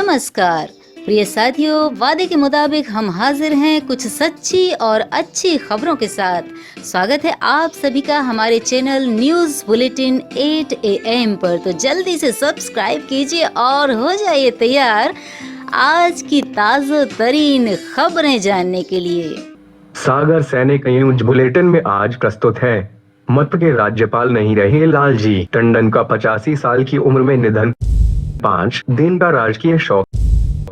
नमस्कार प्रिय साथियों, वादे के मुताबिक हम हाजिर हैं कुछ सच्ची और अच्छी खबरों के साथ। स्वागत है आप सभी का हमारे चैनल न्यूज़ बुलेटिन 8 AM पर। तो जल्दी से सब्सक्राइब कीजिए और हो जाइए तैयार आज की ताज़ा तरीन खबरें जानने के लिए। सागर सैनिक न्यूज बुलेटिन में आज प्रस्तुत है। मप्र के राज्यपाल नहीं रहे लालजी टंडन का 85 साल की उम्र में निधन। 5 दिन का राजकीय शोक।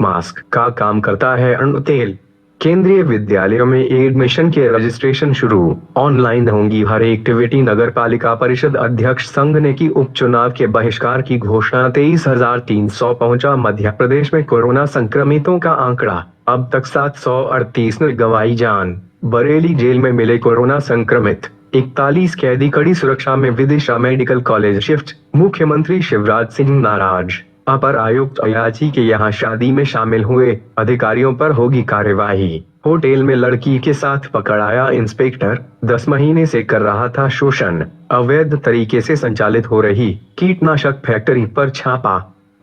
मास्क का काम करता है अणुतेल। केंद्रीय विद्यालयों में एडमिशन के रजिस्ट्रेशन शुरू। ऑनलाइन होंगी हर एक्टिविटी। नगर पालिका परिषद अध्यक्ष संघ ने की उपचुनाव के बहिष्कार की घोषणा। 23,300 पहुंचा मध्य प्रदेश में कोरोना संक्रमितों का आंकड़ा। अब तक 738 ने गंवाई जान। बरेली जेल में मिले कोरोना संक्रमित। 41 कैदी कड़ी सुरक्षा में विदिशा मेडिकल कॉलेज शिफ्ट। मुख्यमंत्री शिवराज सिंह नाराज। अपर आयुक्त अयाची के यहाँ शादी में शामिल हुए अधिकारियों पर होगी कार्यवाही। होटल में लड़की के साथ पकड़ाया इंस्पेक्टर। 10 महीने से कर रहा था शोषण। अवैध तरीके से संचालित हो रही कीटनाशक फैक्ट्री पर छापा।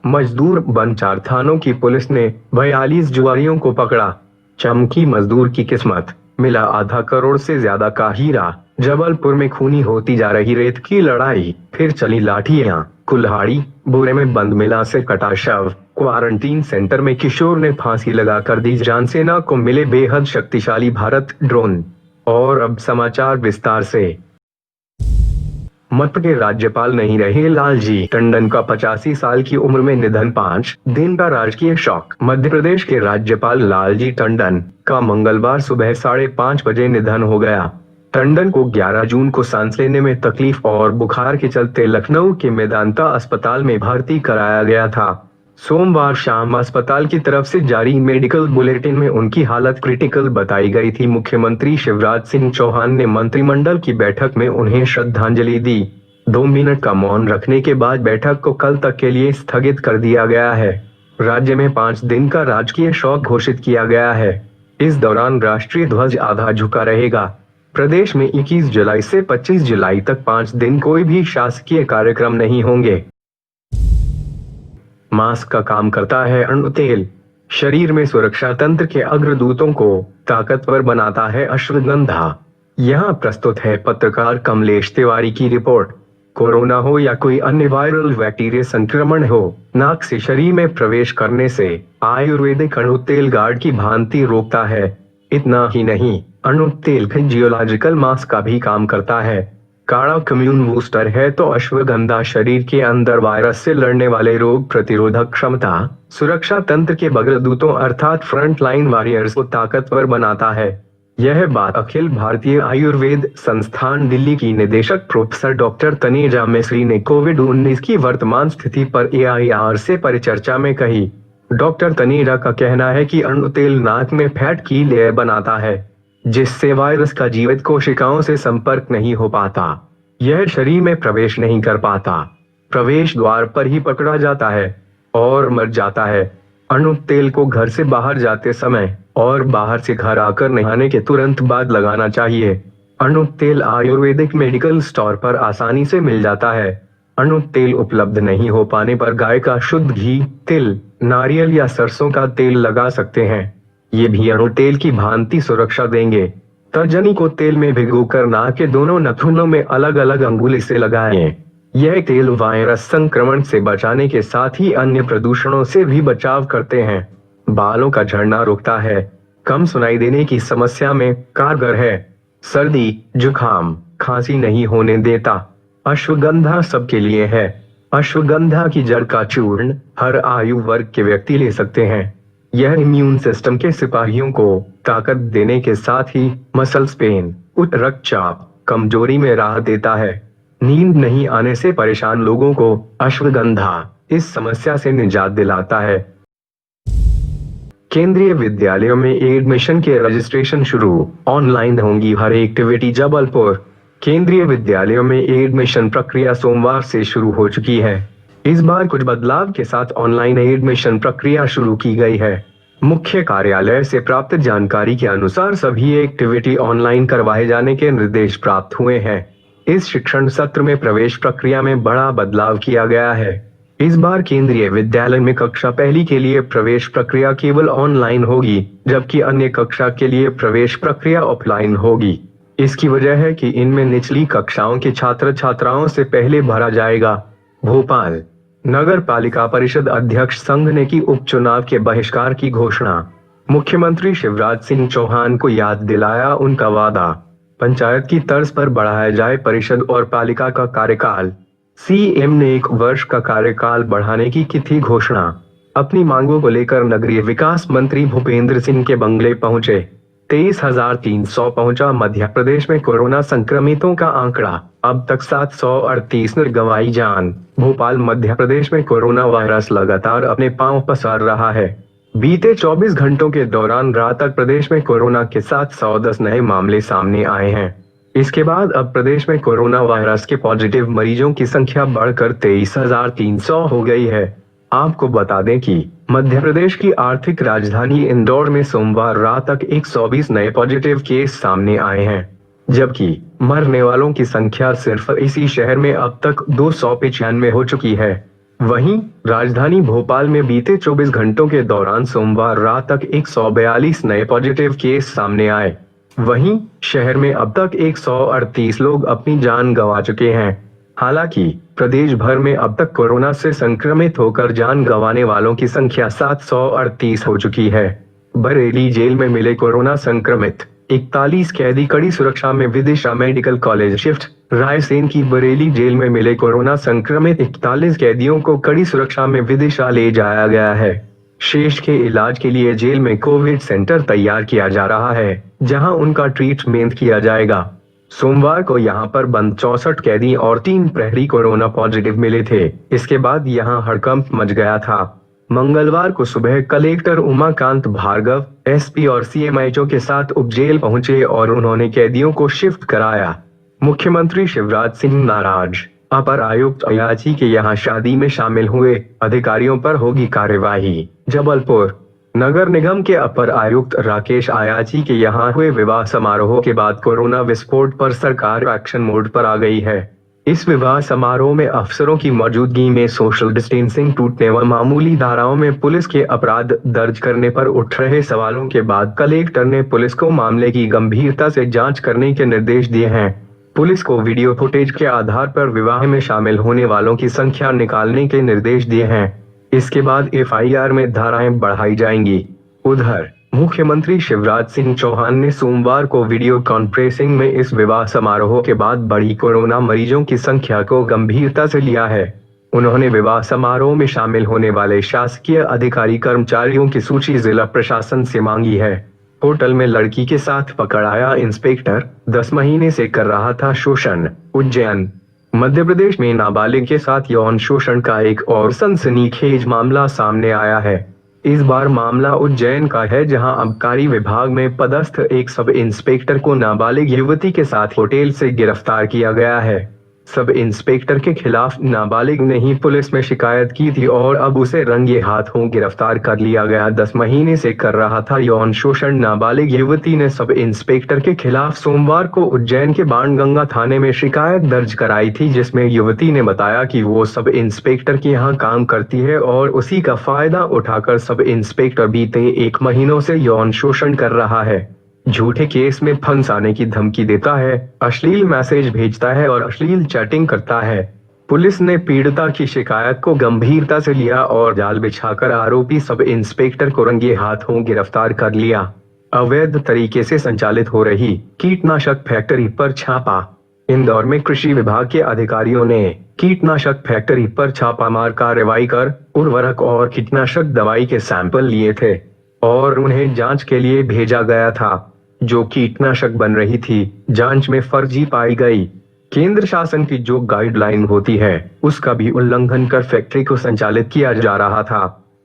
मजदूर बंद 4 थानों की पुलिस ने 42 जुआरियों को पकड़ा। चमकी मजदूर की किस्मत, मिला आधा करोड़ से ज्यादा का हीरा। जबलपुर में खूनी होती जा रही रेत की लड़ाई, फिर चली लाठियां। कुल्हाड़ी बोरे में बंद मिला से कटा शव। क्वारंटीन सेंटर में किशोर ने फांसी लगाकर दी जान। सेना को मिले बेहद शक्तिशाली भारत ड्रोन। और अब समाचार विस्तार से। मप्र के राज्यपाल नहीं रहे लालजी टंडन का 85 साल की उम्र में निधन। 5 दिन का राजकीय शोक। मध्य प्रदेश के राज्यपाल लालजी टंडन का मंगलवार सुबह 5:30 बजे निधन हो गया। टंडन को 11 जून को सांस लेने में तकलीफ और बुखार के चलते लखनऊ के मेदांता अस्पताल में भर्ती कराया गया था। सोमवार शाम अस्पताल की तरफ से जारी मेडिकल बुलेटिन में उनकी हालत क्रिटिकल बताई गई थी। मुख्यमंत्री शिवराज सिंह चौहान ने मंत्रिमंडल की बैठक में उन्हें श्रद्धांजलि दी। 2 मिनट का मौन रखने के बाद बैठक को कल तक के लिए स्थगित कर दिया गया है। राज्य में 5 दिन का राजकीय शोक घोषित किया गया है। इस दौरान राष्ट्रीय ध्वज आधा झुका रहेगा। प्रदेश में 21 जुलाई से 25 जुलाई तक 5 दिन कोई भी शासकीय कार्यक्रम नहीं होंगे। मास्क का काम करता है अणुतेल। शरीर में सुरक्षा तंत्र के अग्रदूतों को ताकतवर बनाता है अश्वगंधा। यहाँ प्रस्तुत है पत्रकार कमलेश तिवारी की रिपोर्ट। कोरोना हो या कोई अन्य वायरल बैक्टीरिया संक्रमण हो, नाक से शरीर में प्रवेश करने से आयुर्वेदिक अणुतेल गार्ड की भांति रोकता है। इतना ही नहीं, अणुतेल फिजियोलॉजिकल मास्क का भी काम करता है। काढ़ा कम्यून बूस्टर है तो अश्वगंधा शरीर के अंदर वायरस से लड़ने वाले रोग प्रतिरोधक क्षमता, सुरक्षा तंत्र के बगलदूतों अर्थात फ्रंटलाइन वॉरियर्स को ताकतवर बनाता है। यह बात अखिल भारतीय आयुर्वेद संस्थान दिल्ली की निदेशक प्रोफेसर डॉक्टर तनेजा मिस्री ने कोविड-19 की वर्तमान स्थिति पर AIR से परिचर्चा में कही। डॉक्टर तनेजा का कहना है कि अणुतेल नाक में फैट की लेयर बनाता है, जिससे वायरस का जीवित कोशिकाओं से संपर्क नहीं हो पाता। यह शरीर में प्रवेश नहीं कर पाता, प्रवेश द्वार पर ही पकड़ा जाता है और मर जाता है। अणुतेल को घर से बाहर जाते समय और बाहर से घर आकर नहाने के तुरंत बाद लगाना चाहिए। अणुतेल आयुर्वेदिक मेडिकल स्टोर पर आसानी से मिल जाता है। अणुतेल उपलब्ध नहीं हो पाने पर गाय का शुद्ध घी, तिल, नारियल या सरसों का तेल लगा सकते हैं। ये भी अणुतेल की भांति सुरक्षा देंगे। तर्जनी को तेल में भिगोकर नाक के दोनों नथुनों में अलग अलग अंगुली से लगाएं। यह तेल वायरस संक्रमण से बचाने के साथ ही अन्य प्रदूषणों से भी बचाव करते हैं। बालों का झड़ना रोकता है। कम सुनाई देने की समस्या में कारगर है। सर्दी, जुकाम, खांसी नहीं होने देता। अश्वगंधा सबके लिए है। अश्वगंधा की जड़ का चूर्ण हर आयु वर्ग के व्यक्ति ले सकते हैं। यह इम्यून सिस्टम के सिपाहियों को ताकत देने के साथ ही मसल्स पेन, उच्च रक्तचाप, कमजोरी में राहत देता है। नींद नहीं आने से परेशान लोगों को अश्वगंधा इस समस्या से निजात दिलाता है। केंद्रीय विद्यालयों में एडमिशन के रजिस्ट्रेशन शुरू। ऑनलाइन होंगी हर एक्टिविटी। जबलपुर केंद्रीय विद्यालयों में एडमिशन प्रक्रिया सोमवार से शुरू हो चुकी है। इस बार कुछ बदलाव के साथ ऑनलाइन एडमिशन प्रक्रिया शुरू की गई है। मुख्य कार्यालय से प्राप्त जानकारी के अनुसार सभी एक्टिविटी ऑनलाइन करवाए जाने के निर्देश प्राप्त हुए हैं। इस शिक्षण सत्र में प्रवेश प्रक्रिया में बड़ा बदलाव किया गया है। इस बार केंद्रीय विद्यालय में कक्षा पहली के लिए प्रवेश प्रक्रिया केवल ऑनलाइन होगी, जबकि अन्य कक्षा के लिए प्रवेश प्रक्रिया ऑफलाइन होगी। इसकी वजह है कि इनमें निचली कक्षाओं के छात्र छात्राओं से पहले भरा जाएगा। भोपाल नगर पालिका परिषद अध्यक्ष संघ ने की उपचुनाव के बहिष्कार की घोषणा। मुख्यमंत्री शिवराज सिंह चौहान को याद दिलाया उनका वादा, पंचायत की तर्ज पर बढ़ाया जाए परिषद और पालिका का कार्यकाल। सीएम ने 1 वर्ष का कार्यकाल बढ़ाने की थी घोषणा। अपनी मांगों को लेकर नगरीय विकास मंत्री भूपेंद्र सिंह के बंगले पहुंचे। 23,300 पहुंचा मध्य प्रदेश में कोरोना संक्रमितों का आंकड़ा, अब तक 738 ने गंवाई जान। भोपाल मध्य प्रदेश में कोरोना वायरस लगातार अपने पांव पसार रहा है। बीते 24 घंटों के दौरान रात तक प्रदेश में कोरोना के 710 नए मामले सामने आए हैं। इसके बाद अब प्रदेश में कोरोना वायरस के पॉजिटिव मरीजों की संख्या बढ़कर 23,300 हो गई है। आपको बता दें कि मध्य प्रदेश की आर्थिक राजधानी इंदौर में सोमवार रात तक 120 नए पॉजिटिव केस सामने आए हैं, जबकि मरने वालों की संख्या सिर्फ इसी शहर में अब तक 295 हो चुकी है। वहीं राजधानी भोपाल में बीते 24 घंटों के दौरान सोमवार रात तक 142 नए पॉजिटिव केस सामने आए। वहीं शहर में अब तक 138 लोग अपनी जान गंवा चुके हैं। हालांकि प्रदेश भर में अब तक कोरोना से संक्रमित होकर जान गंवाने वालों की संख्या 738 हो चुकी है। बरेली जेल में मिले कोरोना संक्रमित 41 कैदी कड़ी सुरक्षा में Vidisha medical college shift. Raisen की बरेली जेल में मिले कोरोना संक्रमित 41 कैदियों को कड़ी सुरक्षा में विदिशा ले जाया गया है। शेष के इलाज के लिए जेल में कोविड सेंटर तैयार किया जा रहा है, जहां उनका ट्रीटमेंट किया जाएगा। सोमवार को यहां पर बंद 64 कैदी और 3 प्रहरी कोरोना पॉजिटिव मिले थे। इसके बाद यहां हड़कंप मच गया था। मंगलवार को सुबह कलेक्टर उमाकांत भार्गव, एसपी और सीएमएचओ के साथ उपजेल पहुंचे और उन्होंने कैदियों को शिफ्ट कराया। मुख्यमंत्री शिवराज सिंह नाराज, अपर आयुक्त अयाची के यहां शादी में शामिल हुए अधिकारियों पर होगी कार्यवाही। जबलपुर नगर निगम के अपर आयुक्त राकेश अयाची के यहां हुए विवाह समारोह के बाद कोरोना विस्फोट पर सरकार एक्शन मोड पर आ गई है। इस विवाह समारोह में अफसरों की मौजूदगी में सोशल डिस्टेंसिंग टूटने व मामूली धाराओं में पुलिस के अपराध दर्ज करने पर उठ रहे सवालों के बाद कलेक्टर ने पुलिस को मामले की गंभीरता से जांच करने के निर्देश दिए हैं। पुलिस को वीडियो फुटेज के आधार पर विवाह में शामिल होने वालों की संख्या निकालने के निर्देश दिए हैं। इसके बाद एफआईआर में धाराएं बढ़ाई जाएंगी। उधर मुख्यमंत्री शिवराज सिंह चौहान ने सोमवार को वीडियो कॉन्फ्रेंसिंग में इस विवाह समारोह के बाद बढ़ी कोरोना मरीजों की संख्या को गंभीरता से लिया है। उन्होंने विवाह समारोह में शामिल होने वाले शासकीय अधिकारी कर्मचारियों की सूची जिला प्रशासन से मांगी है। होटल में लड़की के साथ पकड़ाया इंस्पेक्टर, 10 महीने से कर रहा था शोषण। उज्जैन मध्य प्रदेश में नाबालिग के साथ यौन शोषण का एक और सनसनीखेज मामला सामने आया है। इस बार मामला उज्जैन का है, जहां आबकारी विभाग में पदस्थ एक सब इंस्पेक्टर को नाबालिग युवती के साथ होटल से गिरफ्तार किया गया है। सब इंस्पेक्टर के खिलाफ नाबालिग ने ही पुलिस में शिकायत की थी और अब उसे रंगे हाथों गिरफ्तार कर लिया गया। 10 महीने से कर रहा था यौन शोषण नाबालिग युवती ने सब इंस्पेक्टर के खिलाफ सोमवार को उज्जैन के बाणगंगा थाने में शिकायत दर्ज कराई थी, जिसमें युवती ने बताया कि वो सब इंस्पेक्टर के यहाँ काम करती है और उसी का फायदा उठाकर सब इंस्पेक्टर बीते 1 महीनों से यौन शोषण कर रहा है, झूठे केस में फंसाने की धमकी देता है, अश्लील मैसेज भेजता है और अश्लील चैटिंग करता है। पुलिस ने पीड़िता की शिकायत को गंभीरता से लिया और जाल बिछाकर आरोपी सब इंस्पेक्टर को रंगे हाथों गिरफ्तार कर लिया। अवैध तरीके से संचालित हो रही कीटनाशक फैक्ट्री पर छापा। इंदौर में कृषि विभाग के अधिकारियों ने कीटनाशक फैक्ट्री पर छापामार कार्रवाई कर उर्वरक और कीटनाशक दवाई के सैंपल लिए थे और उन्हें जांच के लिए भेजा गया था। जो कीटनाशक बन रही थी, जांच में फर्जी पाई गई। केंद्र शासन की जो गाइडलाइन होती है, उसका भी उल्लंघन कर फैक्ट्री को संचालित किया जा रहा था।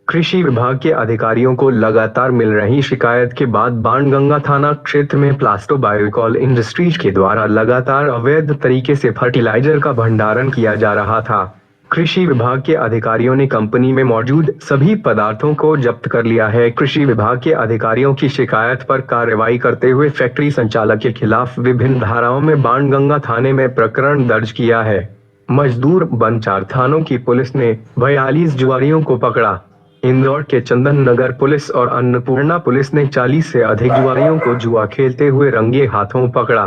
कृषि विभाग के अधिकारियों को लगातार मिल रही शिकायत के बाद बाणगंगा थाना क्षेत्र में प्लास्टो बायोकॉल इंडस्ट्रीज के द्वारा लगातार अवैध तरीके से फर्टिलाइजर का भंडारण किया जा रहा था। कृषि विभाग के अधिकारियों ने कंपनी में मौजूद सभी पदार्थों को जब्त कर लिया है। कृषि विभाग के अधिकारियों की शिकायत पर कार्रवाई करते हुए फैक्ट्री संचालक के खिलाफ विभिन्न धाराओं में बाणगंगा थाने में प्रकरण दर्ज किया है। मजदूर बंद 4 थानों की पुलिस ने 42 जुआरियों को पकड़ा। इंदौर के चंदन नगर पुलिस और अन्नपूर्णा पुलिस ने 40 से अधिक जुआरियों को जुआ खेलते हुए रंगे हाथों पकड़ा।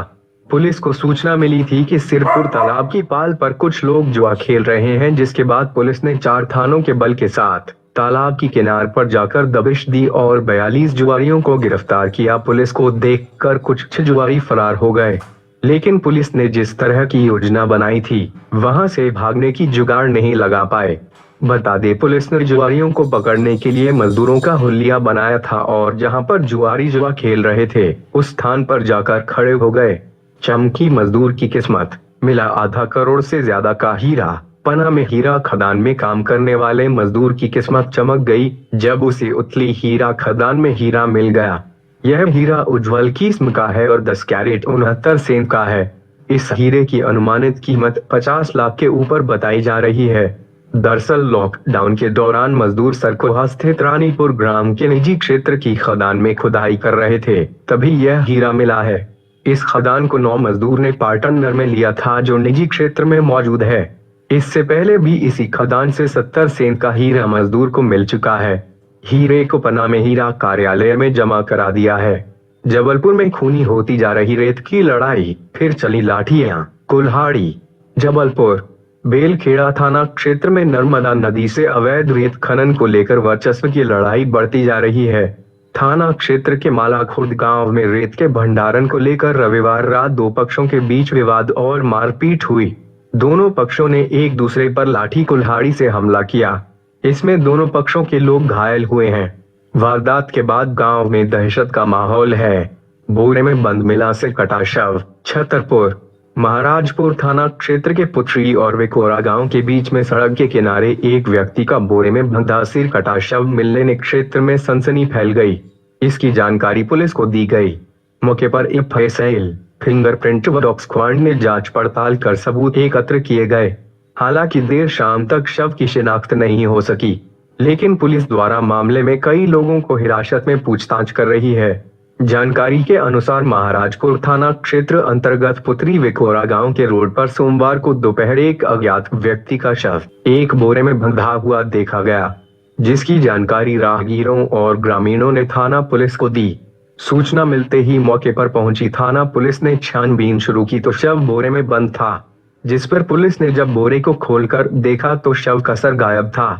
पुलिस को सूचना मिली थी कि सिरपुर तालाब की पाल पर कुछ लोग जुआ खेल रहे हैं, जिसके बाद पुलिस ने 4 थानों के बल के साथ तालाब की किनार पर जाकर दबिश दी और 42 जुआरियों को गिरफ्तार किया। पुलिस को देखकर कुछ जुआरी फरार हो गए, लेकिन पुलिस ने जिस तरह की योजना बनाई थी वहां से भागने की जुगाड़ नहीं लगा पाए। बता दे, पुलिस ने जुआरियों को पकड़ने के लिए मजदूरों का हुलिया बनाया था और जहां पर जुआरी जुआ खेल रहे थे उस स्थान पर जाकर खड़े हो गए। चमकी मजदूर की किस्मत, मिला आधा करोड़ से ज्यादा का हीरा। पना में हीरा खदान में काम करने वाले मजदूर की किस्मत चमक गई जब उसे उथली हीरा खदान में हीरा मिल गया। यह हीरा उज्जवल किस्म का है और 10 कैरेट 69 सेंट का है। इस हीरे की अनुमानित कीमत 50 लाख के ऊपर बताई जा रही है। दरअसल लॉकडाउन के दौरान मजदूर सरकोहा स्थित रानीपुर ग्राम के निजी क्षेत्र की खदान में खुदाई कर रहे थे, तभी यह हीरा मिला है। इस खदान को 9 मजदूर ने पार्टनर में लिया था जो निजी क्षेत्र में मौजूद है। इससे पहले भी इसी खदान से 70 सेंट का हीरा मजदूर को मिल चुका है। हीरे को पना में हीरा कार्यालय में जमा करा दिया है। जबलपुर में खूनी होती जा रही रेत की लड़ाई, फिर चली लाठियां। कुल्हाड़ी। जबलपुर बेलखेड़ा थाना क्षेत्र में नर्मदा नदी से अवैध रेत खनन को लेकर वर्चस्व की लड़ाई बढ़ती जा रही है। थाना क्षेत्र के मालाखुर्द गांव में रेत के भंडारण को लेकर रविवार रात 2 पक्षों के बीच विवाद और मारपीट हुई। दोनों पक्षों ने एक दूसरे पर लाठी कुल्हाड़ी से हमला किया। इसमें दोनों पक्षों के लोग घायल हुए हैं। वारदात के बाद गांव में दहशत का माहौल है। बोरे में बंद मिला से कटा शव। छतरपुर महाराजपुर थाना क्षेत्र के पुत्री और विकोरा गांव के बीच में सड़क के किनारे एक व्यक्ति का बोरे में बंधा सिर कटा शव मिलने ने क्षेत्र में सनसनी फैल गई। इसकी जानकारी पुलिस को दी गई। मौके पर एफएसएल, फिंगरप्रिंट व डॉग स्क्वाड ने जांच पड़ताल कर सबूत एकत्र किए गए। हालांकि देर शाम तक शव की शिनाख्त नहीं हो सकी, लेकिन पुलिस द्वारा मामले में कई लोगों को हिरासत में पूछताछ कर रही है। जानकारी के अनुसार महाराजपुर थाना क्षेत्र अंतर्गत पुत्री विकोरा गांव के रोड पर सोमवार को दोपहर एक अज्ञात व्यक्ति का शव एक बोरे में बंधा हुआ देखा गया, जिसकी जानकारी राहगीरों और ग्रामीणों ने थाना पुलिस को दी। सूचना मिलते ही मौके पर पहुंची थाना पुलिस ने छानबीन शुरू की तो शव बोरे में बंद था, जिस पर पुलिस ने जब बोरे को खोलकर देखा तो शव का सर गायब था।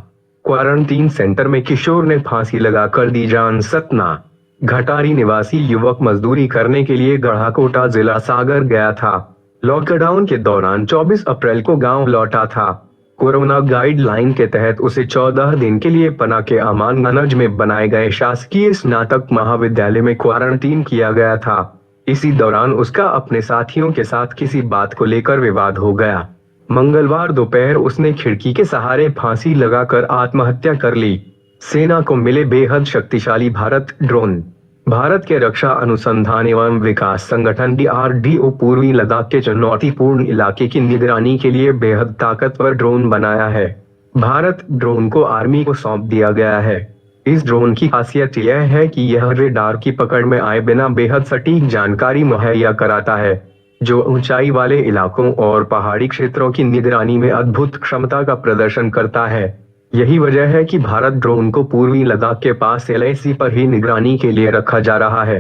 क्वारंटीन सेंटर में किशोर ने फांसी लगाकर दी जान। सतना घटारी निवासी युवक मजदूरी करने के लिए गढ़ाकोटा जिला सागर गया था। लॉकडाउन के दौरान 24 अप्रैल को गांव लौटा था। कोरोना गाइडलाइन के तहत उसे 14 दिन के लिए पना के अमानगंज में बनाए गए शासकीय स्नातक महाविद्यालय में क्वारंटीन किया गया था। इसी दौरान उसका अपने साथियों के साथ किसी बात को लेकर विवाद हो गया। मंगलवार दोपहर उसने खिड़की के सहारे फांसी लगाकर आत्महत्या कर ली। सेना को मिले बेहद शक्तिशाली भारत ड्रोन। भारत के रक्षा अनुसंधान एवं विकास संगठन DRDO पूर्वी लद्दाख के चुनौतीपूर्ण इलाके की निगरानी के लिए बेहद ताकतवर ड्रोन बनाया है। भारत ड्रोन को आर्मी को सौंप दिया गया है। इस ड्रोन की खासियत यह है कि यह रेडार की पकड़ में आए बिना बेहद सटीक जानकारी मुहैया कराता है, जो ऊंचाई वाले इलाकों और पहाड़ी क्षेत्रों की निगरानी में अद्भुत क्षमता का प्रदर्शन करता है। यही वजह है कि भारत ड्रोन को पूर्वी लद्दाख के पास LAC पर ही निगरानी के लिए रखा जा रहा है।